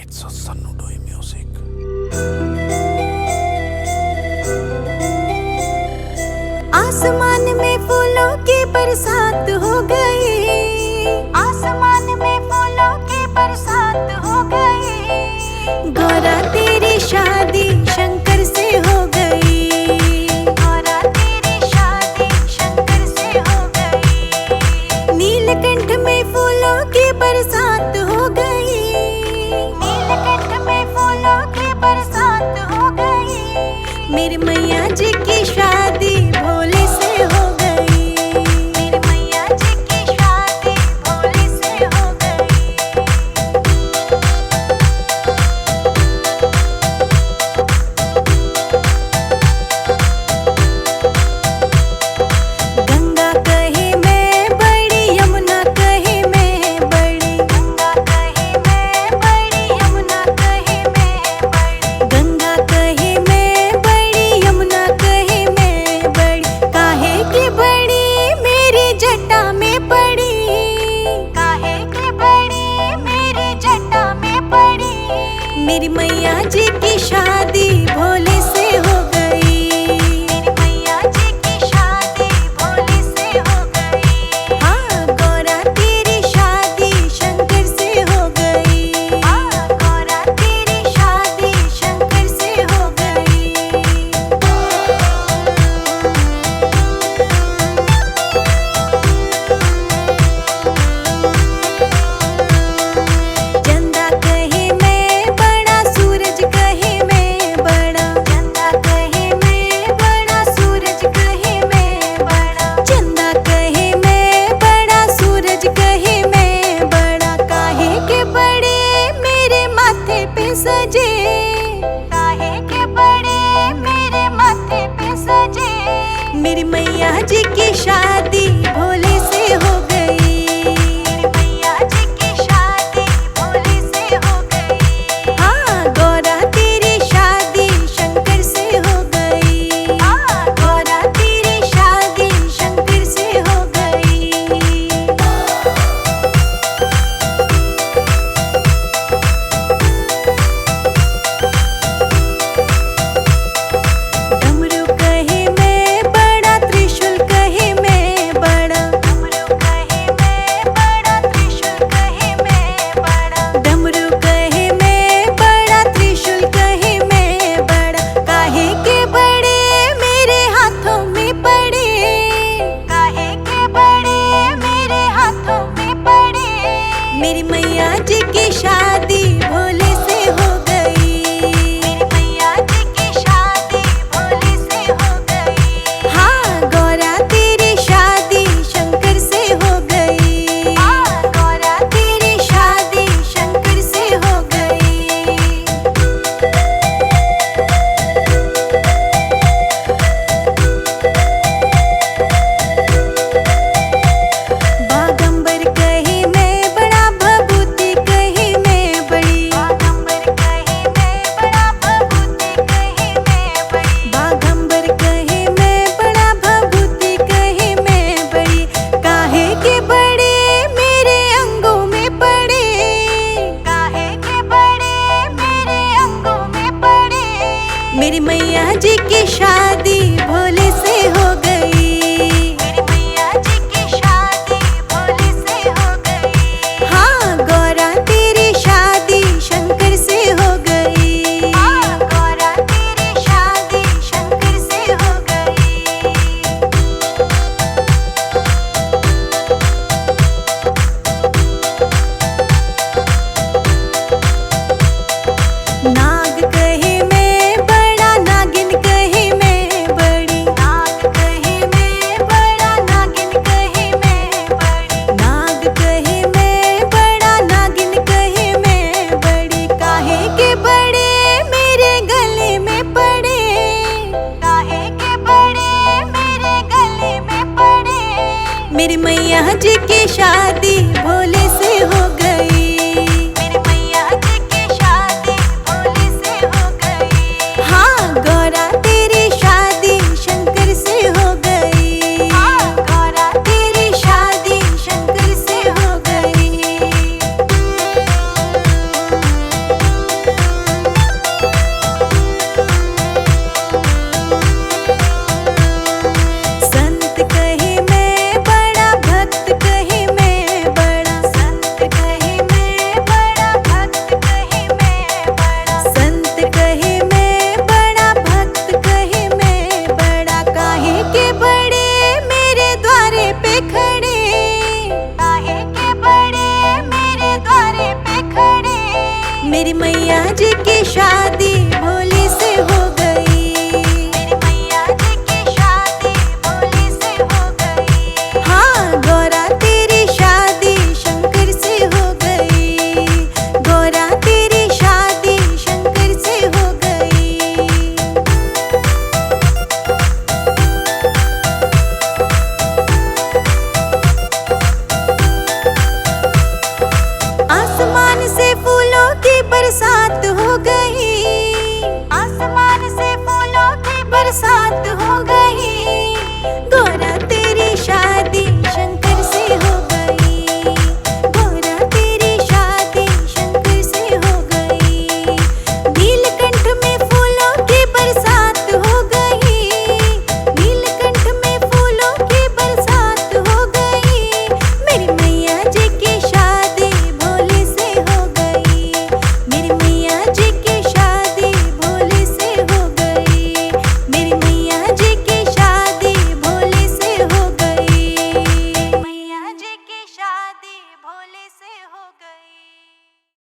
Sannudoy Music. आसमान में फूलों की बरसात हो गई, आसमान में फूलों की बरसात हो गई। गौरा तेरी शादी शंकर से हो गई, गौरा तेरी शादी शंकर से हो गई। नीलकंठ में फूलों की बरसात हो गई, नीलकंठ में फूलों की बरसात हो गई। मेरी मैया जी की शादी भोले से हो गई, मेरी मैया जी की शादी भोले से हो गई। गंगा कहे मैं बड़ी, यमुना कहे मैं बड़ी, गंगा कहे मैं बड़ी, यमुना कहे मैं बड़ी। गंगा कहे मैं बड़ी, यमुना कहे मैं बड़ी। काहे की बड़ी मेरी जटा में पड़ी, काहे की बड़ी मेरी जटा में पड़ी। मेरी मैया जी की शादी भोले से हो गई, मेरी मैया जी की शादी भोले से हो गई। हाँ गौरा तेरी शादी शंकर से हो गई, हाँ गौरा तेरी शादी शंकर से हो गई। चंदा कहे मैं बड़ा, सूरज कहे मैं बड़ा, चंदा कहे मैं बड़ा, सूरज कहे मैं बड़ा। चंदा कहे मैं बड़ा, सूरज कहे मैं बड़ा। काहे के बड़े मेरे माथे पे सजे, काहे के बड़े मेरे माथे पे सजे। मेरी मैया जी की शादी भोले से हो गई, मेरी मैया जी की शादी भोले से हो गई। हाँ गौरा तेरी शादी शंकर से हो गई, हाँ गौरा तेरी शादी शंकर से हो गई। डमरू कहे मैं बड़ा, त्रिशूल कहे मैं बड़ा, डमरू कहे मैं बड़ा, त्रिशूल कहे मैं बड़ा। डमरू कहे मैं बड़ा, त्रिशूल कहे मैं बड़ा। काहे के बड़े मेरे हाथों में पड़े, काहे के बड़े मेरे हाथों में पड़े। मेरी मैया जी की शादी भोले से हो गई, मेरी मैया जी की शादी भोले से हो गई। हाँ गौरा तेरी शादी शंकर से हो गई, हाँ गौरा तेरी शादी शंकर से हो गई। बागंबर कहे मैं बड़ा, भभूति कहे मैं बड़ी, बागंबर कहे मैं बड़ा, भभूति कहे मैं बड़ी। बागंबर कहे मैं बड़ा, भभूति कहे मैं बड़ी। काहे के बड़े मेरे अंगों में पड़े, काहे के बड़े मेरे अंगों में पड़े। मेरी मैया जी की शादी भोले से हो गई, मेरी मैया जी की शादी भोले से हो गई। हाँ गौरा तेरी शादी शंकर से हो गई, हाँ गौरा तेरी शादी शंकर से हो गई। नाग कहे मैं बड़ा, नागिन कहे मैं बड़ी, नाग कहे मैं बड़ा, नागिन कहे मैं बड़ी। नाग कहे मैं बड़ा, नागिन कहे मैं बड़ी। काहे के बड़े मेरे गले में पड़े, काहे के बड़े मेरे गले में पड़े। मेरी मैया जी की शादी भोले से हो गई, मेरी मैया जी की शादी भोले से हो गई। हाँ गौरा तेरी शादी शंकर से हो गई, हाँ गौरा तेरी शादी शंकर से हो गई। मेरी मैया जी की शादी भोले से हो गई। मेरी मैया जी की शादी भोले से हो गई। हाँ गौरा तेरी शादी शंकर से हो गई। गौरा तेरी शादी शंकर से हो गई। आसमान से फूलों की बरसात